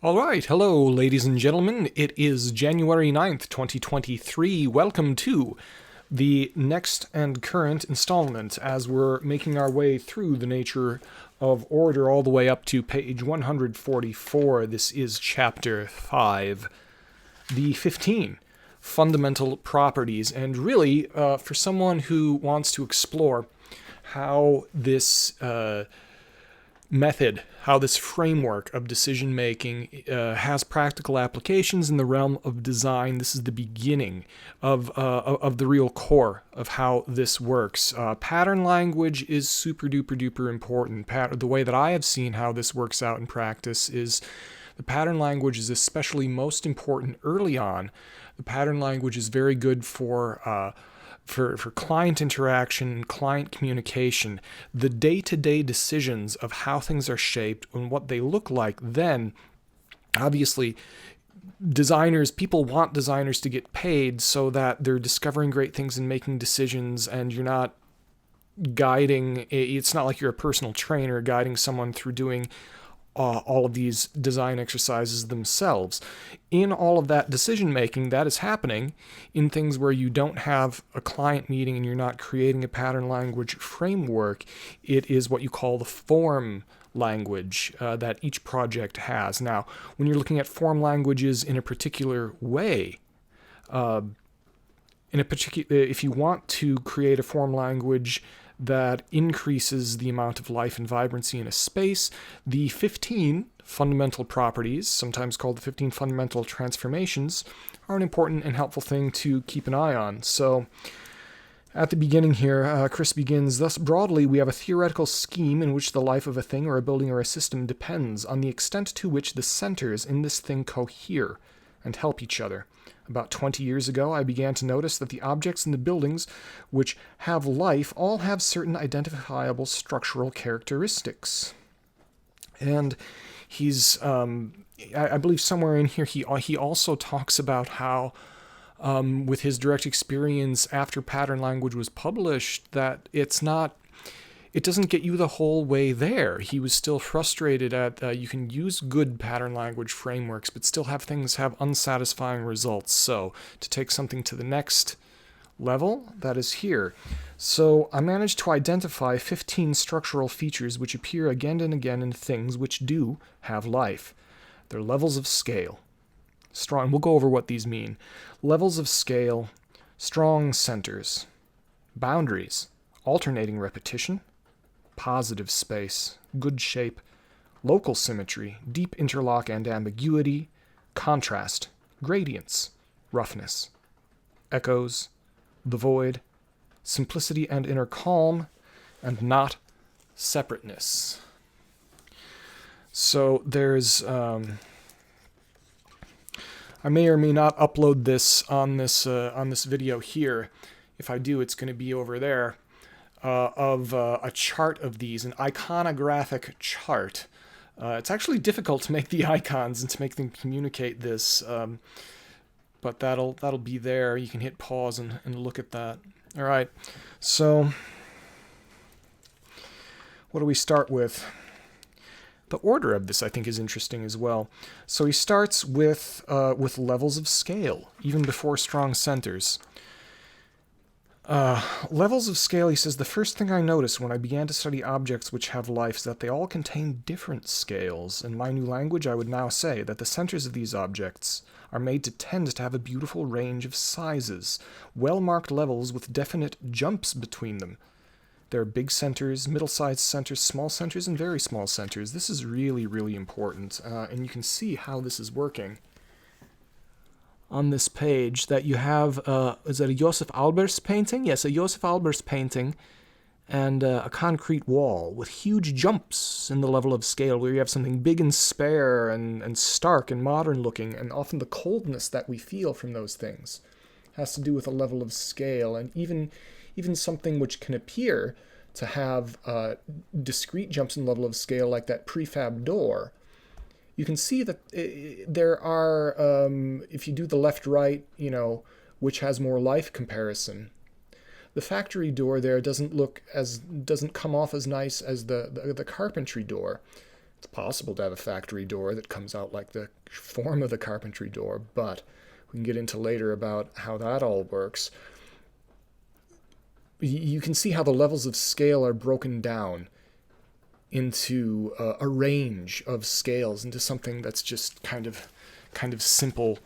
All right, hello, ladies and gentlemen. It is January 9th, 2023. Welcome to the next and current installment as we're making our way through the nature of order all the way up to page 144. This is chapter 5, the 15 fundamental properties. And really, for someone who wants to explore how this method, how this framework of decision making has practical applications in the realm of design. This is the beginning of the real core of how this works. Pattern language is super duper duper important. The way that I have seen how this works out in practice is the pattern language is especially most important early on. The pattern language is very good for client interaction, client communication, the day-to-day decisions of how things are shaped and what they look like. Then, obviously, people want designers to get paid so that they're discovering great things and making decisions, and you're not guiding. It's not like you're a personal trainer guiding someone through doing all of these design exercises themselves. In all of that decision making that is happening in things where you don't have a client meeting and you're not creating a pattern language framework, it is what you call the form language that each project has. Now, when you're looking at form languages in a particular way, if you want to create a form language that increases the amount of life and vibrancy in a space, the 15 fundamental properties, sometimes called the 15 fundamental transformations, are an important and helpful thing to keep an eye on. So, at the beginning here, Chris begins, thus broadly we have a theoretical scheme in which the life of a thing or a building or a system depends on the extent to which the centers in this thing cohere and help each other. About 20 years ago, I began to notice that the objects in the buildings which have life all have certain identifiable structural characteristics. And he's, I believe somewhere in here, he also talks about how, with his direct experience after pattern language was published, that it doesn't get you the whole way there. He was still frustrated at you can use good pattern language frameworks, but still have things have unsatisfying results. So to take something to the next level, that is here. So I managed to identify 15 structural features which appear again and again in things which do have life. They're levels of scale. Strong. We'll go over what these mean. Levels of scale, strong centers, boundaries, alternating repetition, positive space, good shape, local symmetry, deep interlock and ambiguity, contrast, gradients, roughness, echoes, the void, simplicity and inner calm, and not separateness. So there's, I may or may not upload this on this video here. If I do, it's going to be over there. Of a chart of these, an iconographic chart. It's actually difficult to make the icons and to make them communicate this, but that'll be there. You can hit pause and look at that. All right, so what do we start with? The order of this, I think, is interesting as well. So he starts with levels of scale, even before strong centers. Levels of scale, he says, the first thing I noticed when I began to study objects which have life is that they all contain different scales. In my new language, I would now say that the centers of these objects are made to tend to have a beautiful range of sizes, well-marked levels with definite jumps between them. There are big centers, middle-sized centers, small centers, and very small centers. This is really, really important, and you can see how this is working on this page. That you have, is that a Josef Albers painting? Yes, a Josef Albers painting, and a concrete wall with huge jumps in the level of scale, where you have something big and spare and stark and modern looking, and often the coldness that we feel from those things has to do with a level of scale. And even something which can appear to have discrete jumps in level of scale, like that prefab door, you can see that there are, if you do the left-right, which has more life comparison, the factory door there doesn't come off as nice as the carpentry door. It's possible to have a factory door that comes out like the form of the carpentry door, but we can get into later about how that all works. You can see how the levels of scale are broken down into a range of scales, into something that's just kind of simple,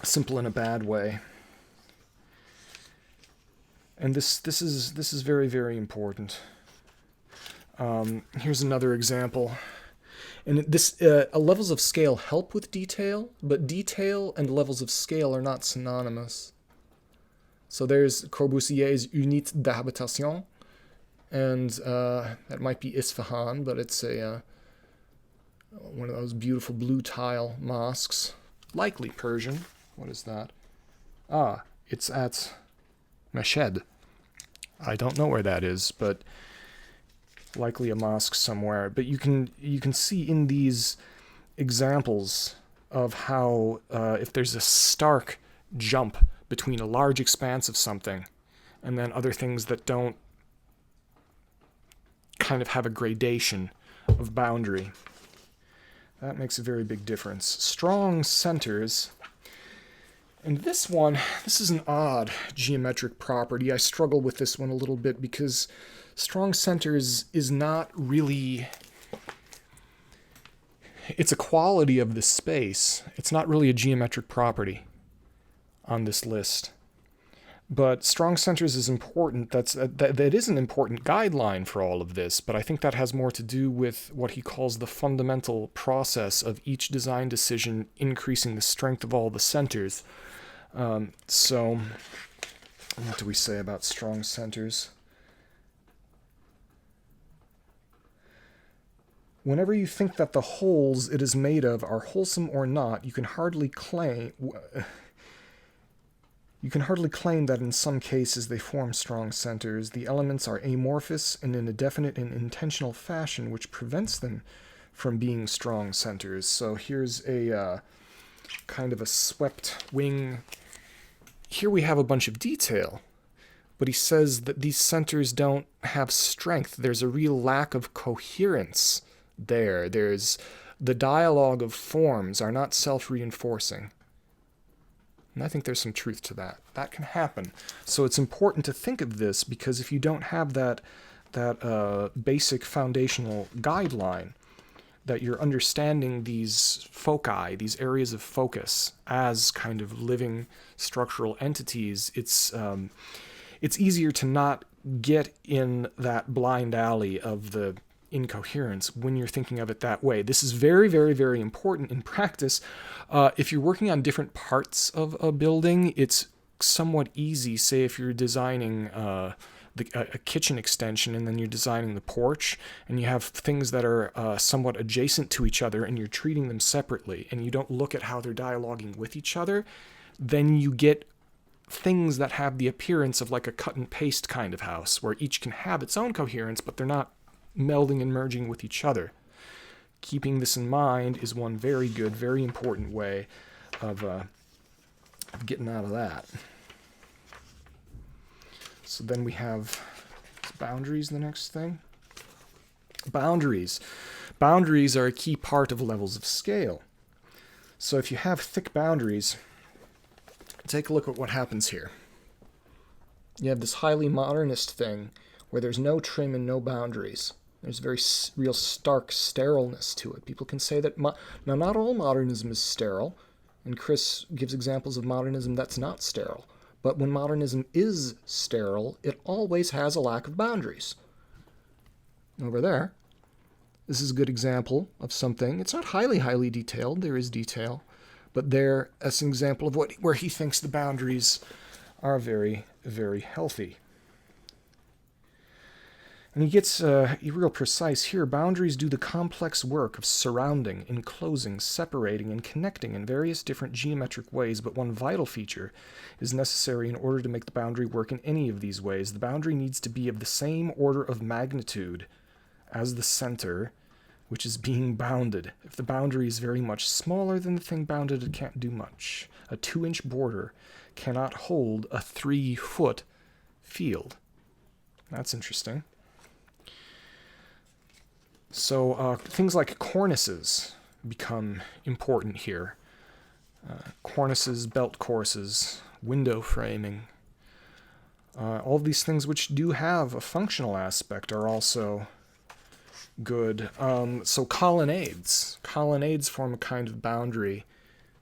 simple in a bad way. And this is very, very important. Here's another example. And this levels of scale help with detail, but detail and levels of scale are not synonymous. So there's Corbusier's Unité d'Habitation, and that might be Isfahan, but it's one of those beautiful blue tile mosques, likely Persian. What is that? Ah, it's at Meshed. I don't know where that is, but likely a mosque somewhere. But you can see in these examples of how if there's a stark jump between a large expanse of something and then other things that don't kind of have a gradation of boundary, that makes a very big difference. Strong centers. And this is an odd geometric property. I struggle with this one a little bit because strong centers is not really... It's a quality of the space. It's not really a geometric property on this list. But strong centers is important. That is an important guideline for all of this, but I think that has more to do with what he calls the fundamental process of each design decision increasing the strength of all the centers. So, what do we say about strong centers? Whenever you think that the wholes it is made of are wholesome or not, you can hardly claim that in some cases they form strong centers. The elements are amorphous and in a definite and intentional fashion, which prevents them from being strong centers. So here's a kind of a swept wing. Here we have a bunch of detail, but he says that these centers don't have strength. There's a real lack of coherence there. There's the dialogue of forms are not self-reinforcing. And I think there's some truth to that. That can happen. So it's important to think of this, because if you don't have that basic foundational guideline, that you're understanding these foci, these areas of focus, as kind of living structural entities, it's easier to not get in that blind alley of the incoherence when you're thinking of it that way. This is very, very, very important in practice. If you're working on different parts of a building, it's somewhat easy. Say if you're designing a kitchen extension and then you're designing the porch, and you have things that are somewhat adjacent to each other and you're treating them separately and you don't look at how they're dialoguing with each other, then you get things that have the appearance of like a cut and paste kind of house, where each can have its own coherence, but they're not melding and merging with each other. Keeping this in mind is one very good, very important way of getting out of that. So then we have boundaries, the next thing. Boundaries. Boundaries are a key part of levels of scale. So if you have thick boundaries, take a look at what happens here. You have this highly modernist thing where there's no trim and no boundaries. There's very real stark sterileness to it. People can say that, now not all modernism is sterile, and Chris gives examples of modernism that's not sterile. But when modernism is sterile, it always has a lack of boundaries. Over there, this is a good example of something. It's not highly, highly detailed. There is detail. But there, as an example of where he thinks the boundaries are very, very healthy. And he gets real precise here. Boundaries do the complex work of surrounding, enclosing, separating, and connecting in various different geometric ways, but one vital feature is necessary in order to make the boundary work in any of these ways. The boundary needs to be of the same order of magnitude as the center, which is being bounded. If the boundary is very much smaller than the thing bounded, it can't do much. A 2-inch border cannot hold a 3-foot field. That's interesting. So things like cornices become important here. Cornices, belt courses, window framing. All of these things which do have a functional aspect are also good. So colonnades. Colonnades form a kind of boundary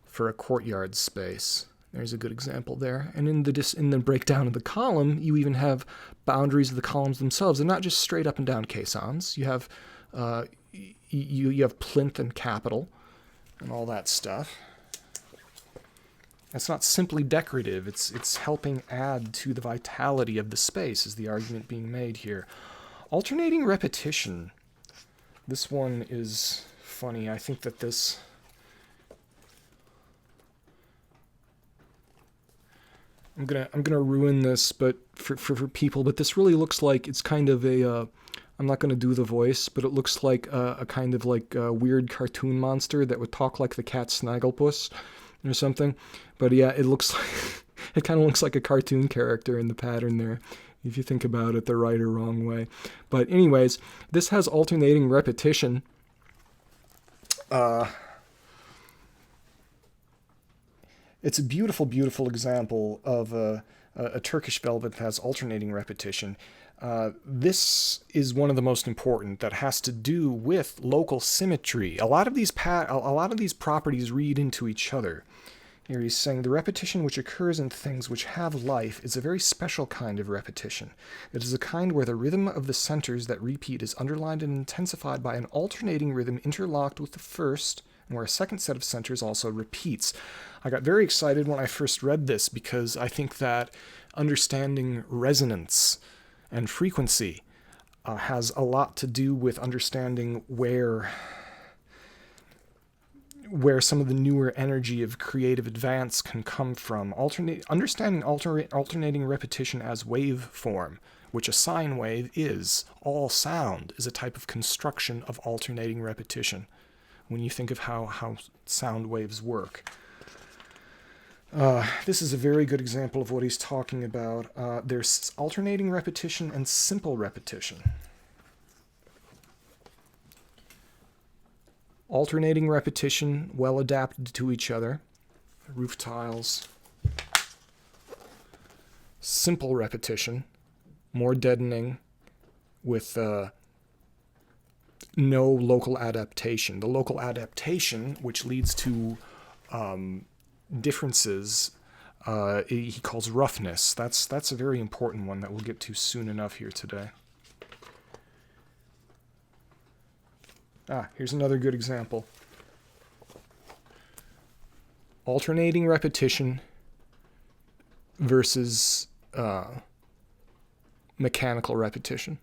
for a courtyard space. There's a good example there. And in the breakdown of the column, you even have boundaries of the columns themselves. They're not just straight up and down caissons. You have you have plinth and capital and all that stuff. It's not simply decorative. It's helping add to the vitality of the space, is the argument being made here. Alternating repetition. This one is funny. I think that this... I'm gonna ruin this, but for people. But this really looks like it's kind of a. I'm not gonna do the voice, but it looks like a kind of like a weird cartoon monster that would talk like the cat Snagglepuss, or something. But yeah, it looks like it kind of looks like a cartoon character in the pattern there, if you think about it the right or wrong way. But anyways, this has alternating repetition. It's a beautiful, beautiful example of a Turkish velvet that has alternating repetition. This is one of the most important that has to do with local symmetry. A lot of these properties read into each other. Here he's saying the repetition which occurs in things which have life is a very special kind of repetition. It is a kind where the rhythm of the centers that repeat is underlined and intensified by an alternating rhythm interlocked with the first, and where a second set of centers also repeats. I got very excited when I first read this because I think that understanding resonance and frequency has a lot to do with understanding where some of the newer energy of creative advance can come from. Understanding alternating repetition as waveform, which a sine wave is. All sound is a type of construction of alternating repetition when you think of how sound waves work. This is a very good example of what he's talking about. There's alternating repetition and simple repetition. Alternating repetition, well adapted to each other. Roof tiles. Simple repetition, more deadening, with no local adaptation. The local adaptation, which leads to differences, he calls roughness. That's a very important one that we'll get to soon enough here today. Here's another good example. Alternating repetition versus mechanical repetition.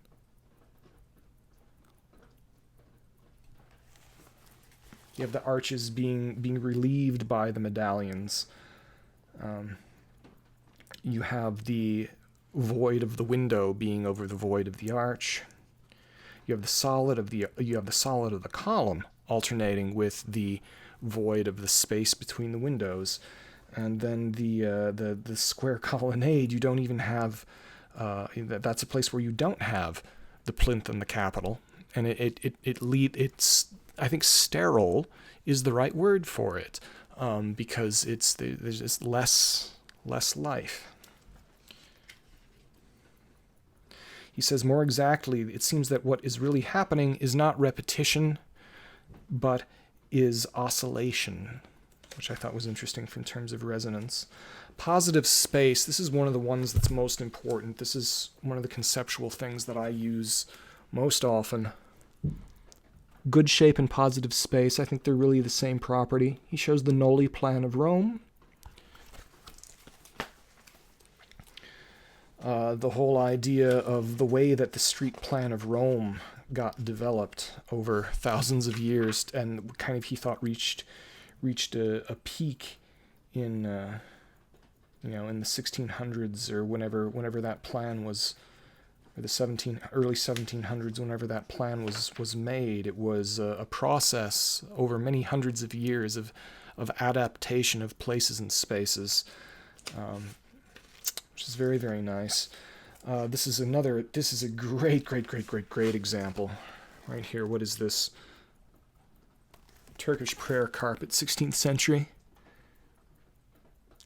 You have the arches being relieved by the medallions. You have the void of the window being over the void of the arch. You have the solid of the column alternating with the void of the space between the windows, and then the square colonnade. You don't even have. That's a place where you don't have the plinth and the capital, and it's. I think sterile is the right word for it, because there's just less life. He says more exactly, it seems that what is really happening is not repetition, but is oscillation, which I thought was interesting in terms of resonance. Positive space, this is one of the ones that's most important. This is one of the conceptual things that I use most often. Good shape and positive space, I think they're really the same property. He shows the Noli plan of Rome. The whole idea of the way that the street plan of Rome got developed over thousands of years, and kind of he thought reached a peak in in the 1600s, or whenever that plan was, or the early 1700s, whenever that plan was made. It was a process over many hundreds of years of adaptation of places and spaces, which is very, very nice. This is a great example. right here. What is this? Turkish prayer carpet, 16th century.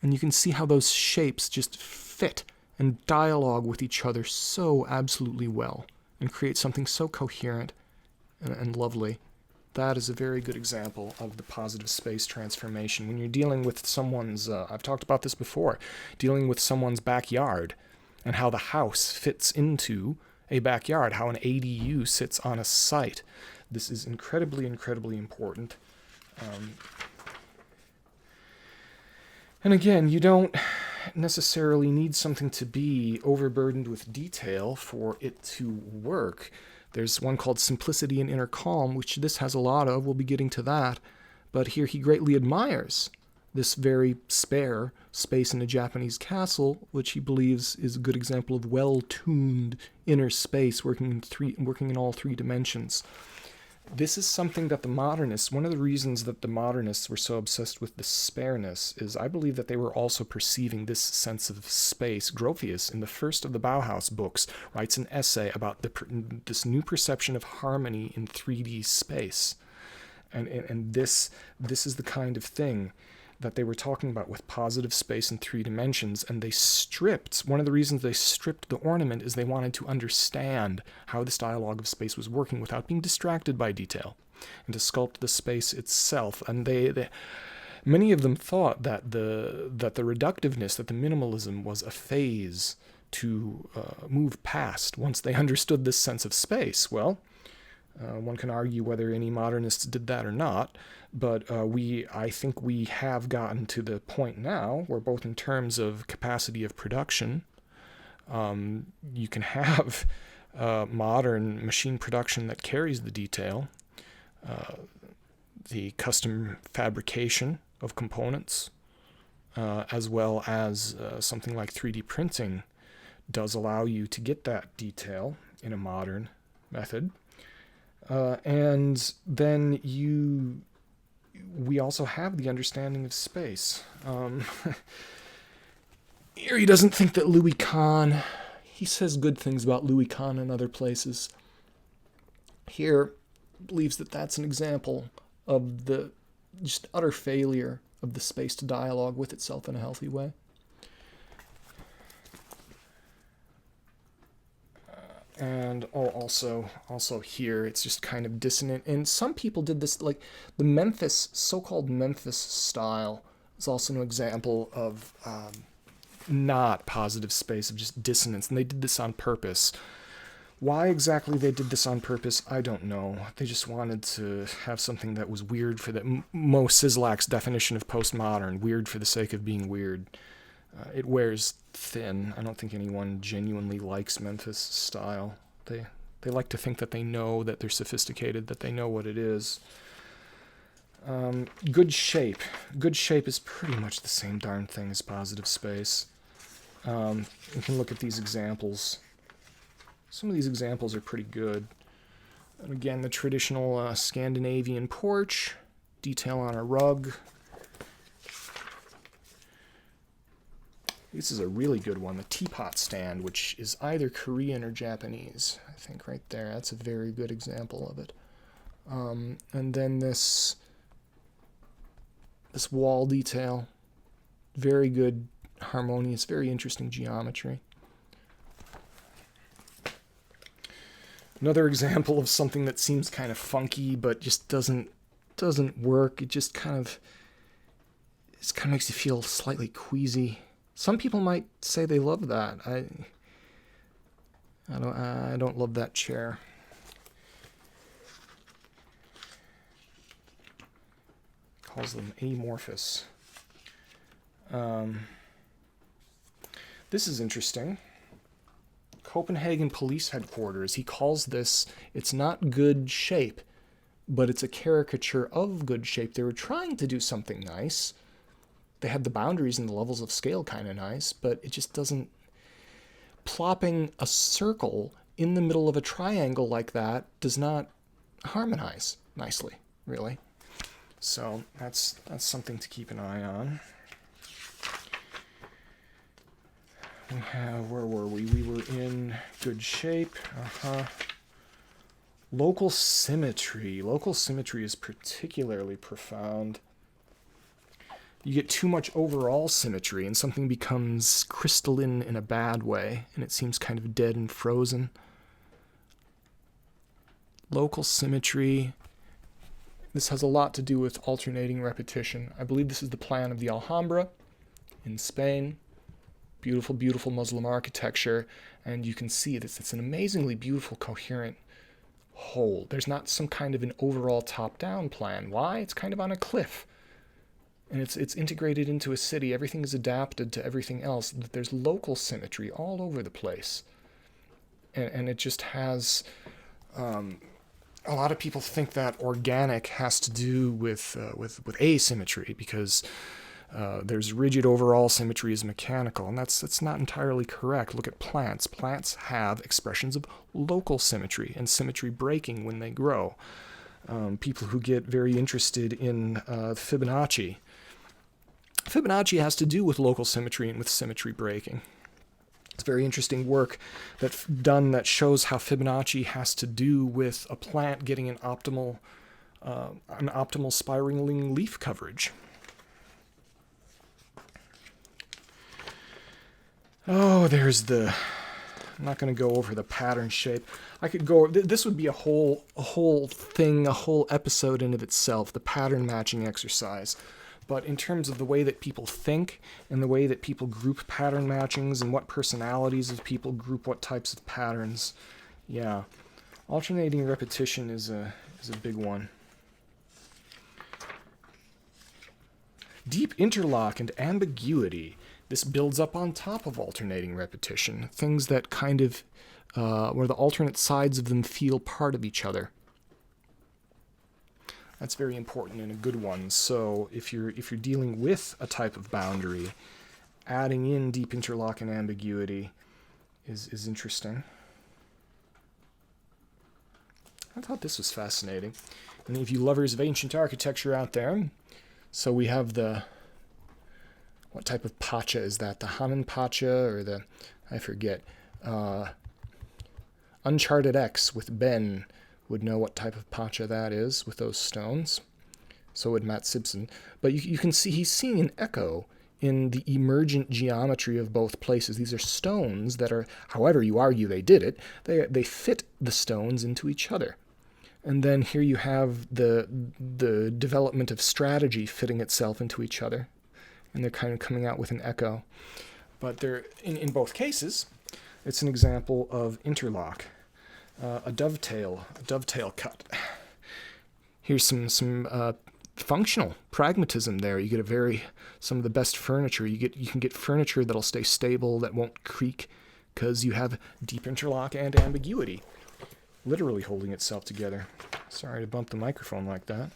And you can see how those shapes just fit and dialogue with each other so absolutely well and create something so coherent and lovely. That is a very good example of the positive space transformation. When you're dealing with someone's, I've talked about this before, dealing with someone's backyard and how the house fits into a backyard, how an ADU sits on a site. This is incredibly, incredibly important. And again, you don't necessarily need something to be overburdened with detail for it to work. There's one called Simplicity and Inner Calm, which this has a lot of. We'll be getting to that. But here he greatly admires this very spare space in a Japanese castle, which he believes is a good example of well-tuned inner space working in all three dimensions. This is something that the modernists, one of the reasons that the modernists were so obsessed with the spareness is I believe that they were also perceiving this sense of space. Gropius, in the first of the Bauhaus books, writes an essay about this new perception of harmony in 3D space. And this is the kind of thing that they were talking about with positive space in 3 dimensions, and they stripped, one of the reasons they stripped the ornament is they wanted to understand how this dialogue of space was working without being distracted by detail, and to sculpt the space itself. And many of them thought that the reductiveness, that the minimalism was a phase to move past once they understood this sense of space. Well, one can argue whether any modernists did that or not, but I think we have gotten to the point now where both in terms of capacity of production, you can have modern machine production that carries the detail, the custom fabrication of components, as well as something like 3D printing does allow you to get that detail in a modern method. And then we also have the understanding of space. Here he doesn't think that Louis Kahn, he says good things about Louis Kahn in other places. Here, believes that that's an example of the just utter failure of the space to dialogue with itself in a healthy way. And also here, it's just kind of dissonant. And some people did this, like the Memphis, so-called Memphis style is also an example of not positive space, of just dissonance. And they did this on purpose. Why exactly they did this on purpose, I don't know. They just wanted to have something that was weird for the Mo Sislak's definition of postmodern, weird for the sake of being weird. It wears thin. I don't think anyone genuinely likes Memphis style. They like to think that they know, that they're sophisticated, that they know what it is. Good shape. Good shape is pretty much the same darn thing as positive space. We can look at these examples. Some of these examples are pretty good. And again, the traditional Scandinavian porch, detail on a rug. This is a really good one, the teapot stand, which is either Korean or Japanese. I think right there, that's a very good example of it. And then this wall detail, very good, harmonious, very interesting geometry. Another example of something that seems kind of funky, but just doesn't work. It just kind of makes you feel slightly queasy. Some people might say they love that. I don't love that chair. Calls them amorphous. This is interesting. Copenhagen Police Headquarters. He calls this, it's not good shape, but it's a caricature of good shape. They were trying to do something nice. They had the boundaries and the levels of scale kind of nice, but it just doesn't... Plopping a circle in the middle of a triangle like that does not harmonize nicely, really. So that's something to keep an eye on. We have, where were we? We were in good shape. Local symmetry. Local symmetry is particularly profound. You get too much overall symmetry and something becomes crystalline in a bad way, and it seems kind of dead and frozen. Local symmetry. This has a lot to do with alternating repetition. I believe this is the plan of the Alhambra in Spain. Beautiful, beautiful Muslim architecture, and you can see that it's an amazingly beautiful, coherent whole. There's not some kind of an overall top-down plan. Why? It's kind of on a cliff. And it's integrated into a city. Everything is adapted to everything else. There's local symmetry all over the place. And it just has... a lot of people think that organic has to do with asymmetry, because there's rigid overall symmetry is mechanical, and that's not entirely correct. Look at plants. Plants have expressions of local symmetry and symmetry breaking when they grow. People who get very interested in Fibonacci. Fibonacci has to do with local symmetry and with symmetry breaking. It's very interesting work that's done that shows how Fibonacci has to do with a plant getting an optimal spiraling leaf coverage. Oh, there's the... I'm not going to go over the pattern shape. I could go... This would be a whole thing, a whole episode in of itself, the pattern matching exercise. But in terms of the way that people think and the way that people group pattern matchings and what personalities of people group what types of patterns, yeah, alternating repetition is a big one. Deep interlock and ambiguity. This builds up on top of alternating repetition, things that kind of, where the alternate sides of them feel part of each other. That's very important and a good one. So if you're dealing with a type of boundary, adding in deep interlock and ambiguity is interesting. I thought this was fascinating. And if you lovers of ancient architecture out there, so we have what type of pacha is that? The Hanan pacha or the, I forget, Uncharted X with Ben would know what type of pacha that is with those stones. So would Matt Simpson. But you can see he's seeing an echo in the emergent geometry of both places. These are stones that are, however you argue they did it, they fit the stones into each other. And then here you have the development of strategy fitting itself into each other. And they're kind of coming out with an echo. But they're in both cases, it's an example of interlock. A dovetail cut. Here's some functional pragmatism there. You get some of the best furniture. You can get furniture that'll stay stable, that won't creak, because you have deep interlock and ambiguity, literally holding itself together. Sorry to bump the microphone like that.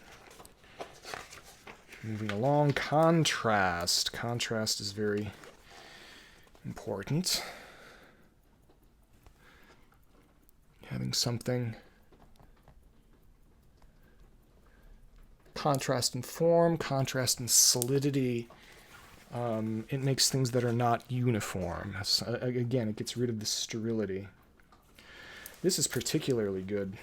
Moving along, contrast. Contrast is very important. Having something contrast in form, contrast in solidity. It makes things that are not uniform. Again, it gets rid of the sterility. This is particularly good.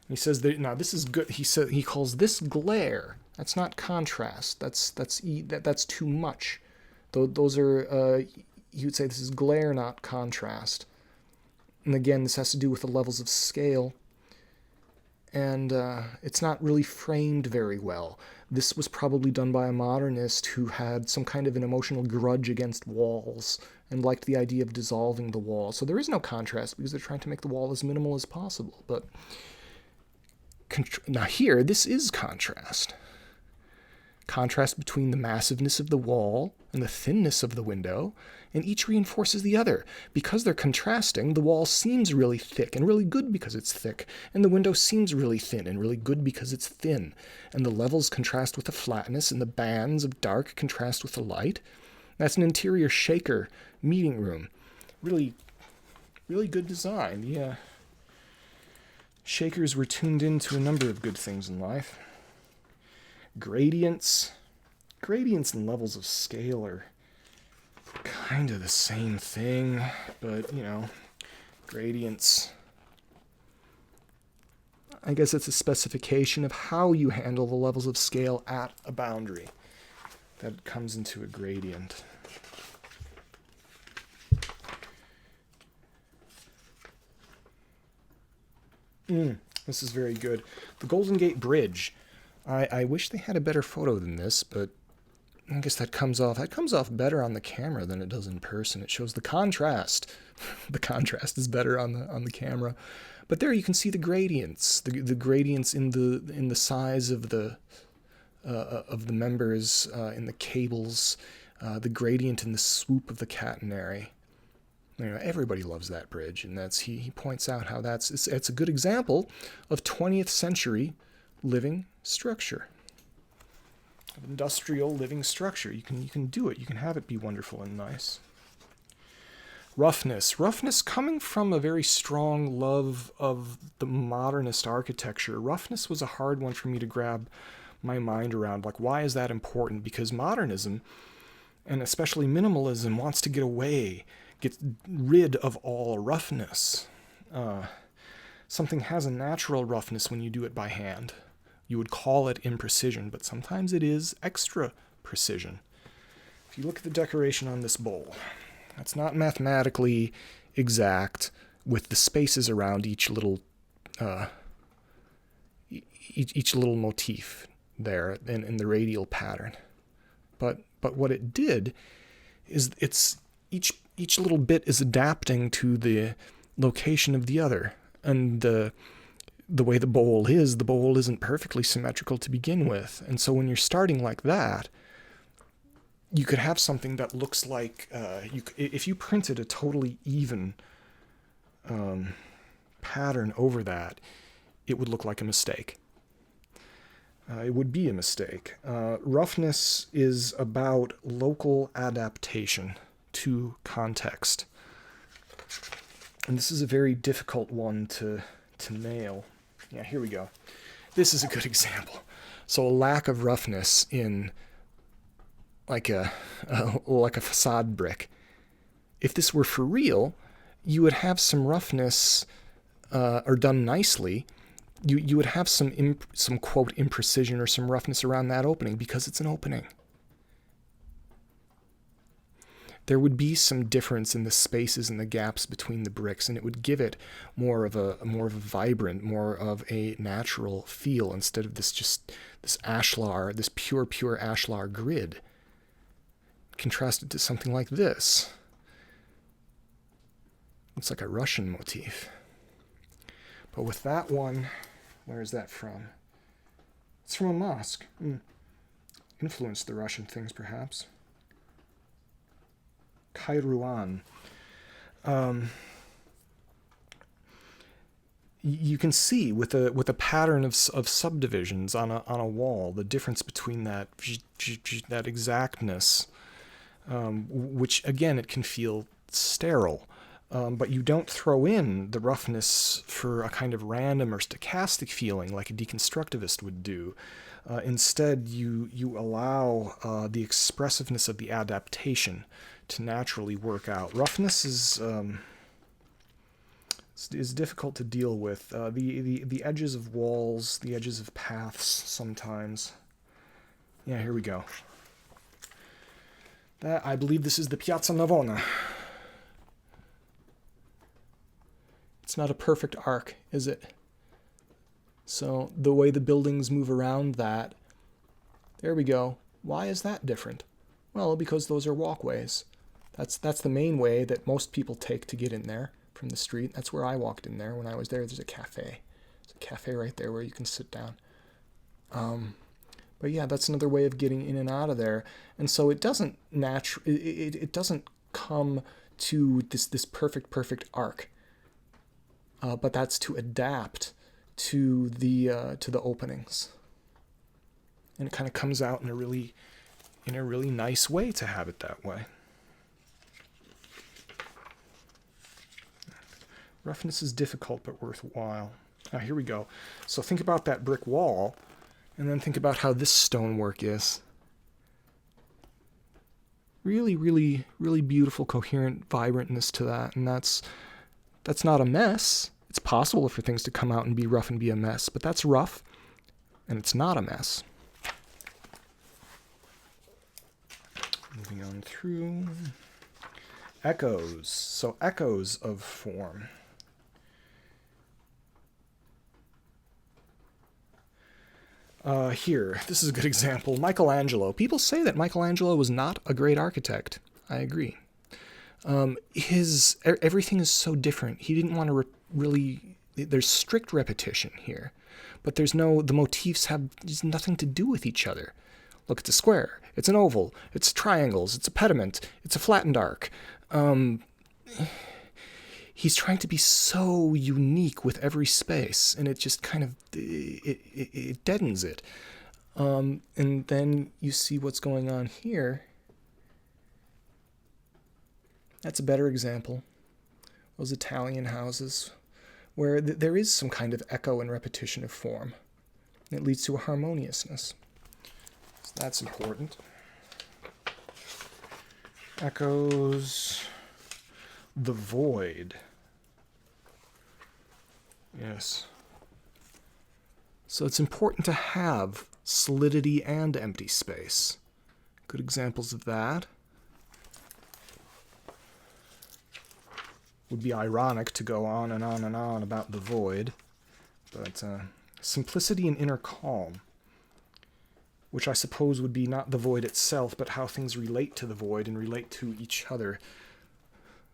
He says that now this is good. He calls this glare. That's not contrast. That's too much. Those are. He would say this is glare, not contrast. And again, this has to do with the levels of scale. And it's not really framed very well. This was probably done by a modernist who had some kind of an emotional grudge against walls and liked the idea of dissolving the wall. So there is no contrast because they're trying to make the wall as minimal as possible. But now here, this is contrast. Contrast between the massiveness of the wall and the thinness of the window, and each reinforces the other. Because they're contrasting, the wall seems really thick and really good because it's thick, and the window seems really thin and really good because it's thin, and the levels contrast with the flatness, and the bands of dark contrast with the light. That's an interior shaker meeting room. Really, really good design. Yeah. Shakers were tuned into a number of good things in life. Gradients and levels of scale are kind of the same thing, but, Gradients. I guess it's a specification of how you handle the levels of scale at a boundary that comes into a gradient. This is very good. The Golden Gate Bridge. I wish they had a better photo than this, but I guess that comes off better on the camera than it does in person. It shows the contrast. The contrast is better on the camera. But there you can see the gradients. The gradients in the size of the members, in the cables, the gradient in the swoop of the catenary. You know, everybody loves that bridge, and he points out how it's a good example of 20th century living structure, of industrial living structure. You can do it. You can have it be wonderful and nice. Roughness coming from a very strong love of the modernist architecture. Roughness was a hard one for me to grab my mind around. Like, why is that important? Because modernism, and especially minimalism, wants to get rid of all roughness. Something has a natural roughness when you do it by hand. You would call it imprecision, but sometimes it is extra precision. If you look at the decoration on this bowl, it's not mathematically exact with the spaces around each little motif there in the radial pattern. But what it did is each little bit is adapting to the location of the other. And the way the bowl isn't perfectly symmetrical to begin with. And so when you're starting like that, you could have something that looks like, if you printed a totally even pattern over that, it would look like a mistake. It would be a mistake. Roughness is about local adaptation to context. And this is a very difficult one to nail. Yeah, here we go. This is a good example. So a lack of roughness in like a facade brick. If this were for real, you would have some roughness, or done nicely. You would have some quote imprecision or some roughness around that opening because it's an opening. There would be some difference in the spaces and the gaps between the bricks, and it would give it more of a vibrant, more of a natural feel instead of this ashlar, this pure ashlar grid. Contrasted to something like this. Looks like a Russian motif. But with that one, where is that from? It's from a mosque. Influenced the Russian things, perhaps. Kairouan. You can see with a pattern of subdivisions on a wall the difference between that exactness, which again it can feel sterile, but you don't throw in the roughness for a kind of random or stochastic feeling like a deconstructivist would do. Instead, you allow the expressiveness of the adaptation to naturally work out. Roughness is difficult to deal with. The edges of walls, the edges of paths sometimes. Yeah, here we go. I believe this is the Piazza Navona. It's not a perfect arc, is it? So the way the buildings move around that, there we go. Why is that different? Well, because those are walkways. That's the main way that most people take to get in there from the street. That's where I walked in there when I was there. There's a cafe. There's a cafe right there where you can sit down. But yeah, that's another way of getting in and out of there. And so it doesn't it doesn't come to this perfect arc. But that's to adapt to the openings. And it kind of comes out in a really nice way to have it that way. Roughness is difficult but worthwhile. Here we go. So think about that brick wall, and then think about how this stonework is. Really, really, really beautiful, coherent vibrantness to that, and that's That's not a mess. It's possible for things to come out and be rough and be a mess, but that's rough, and it's not a mess. Moving on through. Echoes. So echoes of form. Here, this is a good example. Michelangelo. People say that Michelangelo was not a great architect. I agree. Everything is so different. He didn't want to really. There's strict repetition here, but the motifs have nothing to do with each other. Look, it's a square, it's an oval, it's triangles, it's a pediment, it's a flattened arc. He's trying to be so unique with every space, and it just kind of it deadens it. And then you see what's going on here. That's a better example. Those Italian houses, where there is some kind of echo and repetition of form. It leads to a harmoniousness. So that's important. Echoes. The void. Yes. So it's important to have solidity and empty space. Good examples of that. Would be ironic to go on and on and on about the void, but simplicity and inner calm, which I suppose would be not the void itself, but how things relate to the void and relate to each other.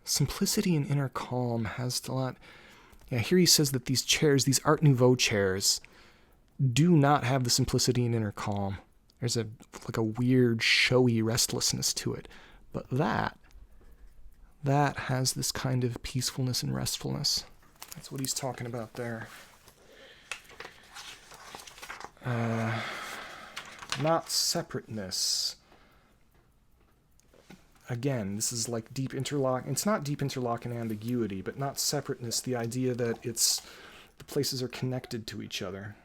Simplicity and inner calm has a lot. Yeah, here he says that these chairs, these Art Nouveau chairs, do not have the simplicity and inner calm. There's a weird, showy restlessness to it. But that has this kind of peacefulness and restfulness. That's what he's talking about there. Not separateness. Again, this is like deep interlock. It's not deep interlock and ambiguity, but not separateness. The idea that the places are connected to each other.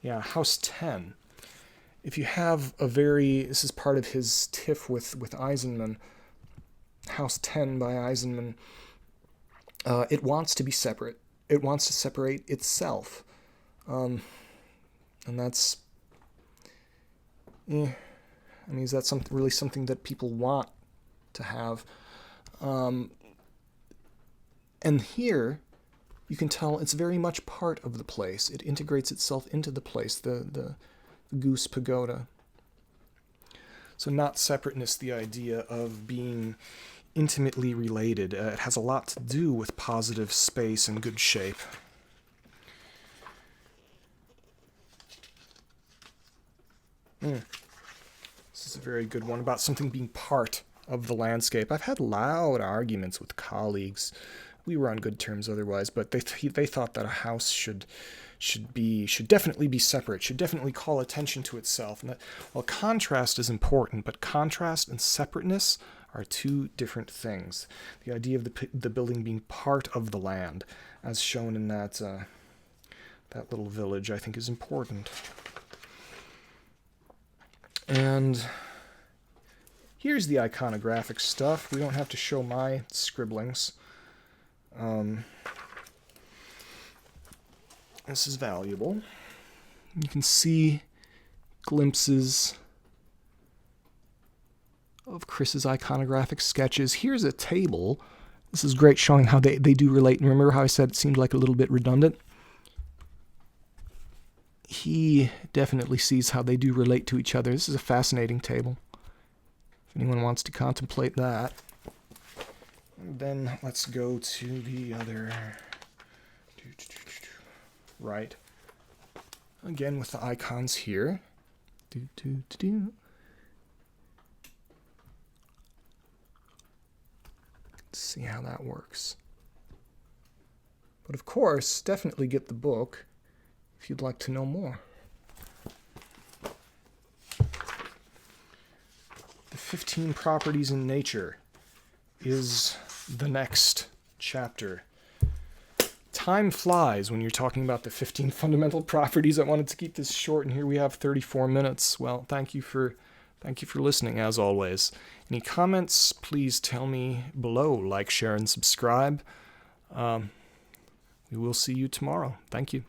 Yeah, House 10. If you have this is part of his tiff with Eisenman, House 10 by Eisenman, it wants to be separate. It wants to separate itself. And that's, is that really something that people want to have? And here, you can tell it's very much part of the place. It integrates itself into the place, the Goose Pagoda. So not separateness, the idea of being intimately related. It has a lot to do with positive space and good shape. This is a very good one about something being part of the landscape. I've had loud arguments with colleagues. We were on good terms otherwise, but they thought that a house should definitely be separate, should definitely call attention to itself. And that, well, contrast is important, but contrast and separateness are two different things. The idea of the building being part of the land, as shown in that little village, I think is important. And here's the iconographic stuff. We don't have to show my scribblings. This is valuable. You can see glimpses of Chris's iconographic sketches. Here's a table. This is great, showing how they do relate. And remember how I said it seemed like a little bit redundant? He definitely sees how they do relate to each other. This is a fascinating table, if anyone wants to contemplate that. And then let's go to the other. Right. Again with the icons here. Let's see how that works. But of course, definitely get the book if you'd like to know more. The 15 Properties in Nature is the next chapter. Time flies when you're talking about the 15 fundamental properties. I wanted to keep this short, and here we have 34 minutes. Well, thank you for Thank you for listening, as always. Any comments, please tell me below. Like, share, and subscribe. We will see you tomorrow. Thank you.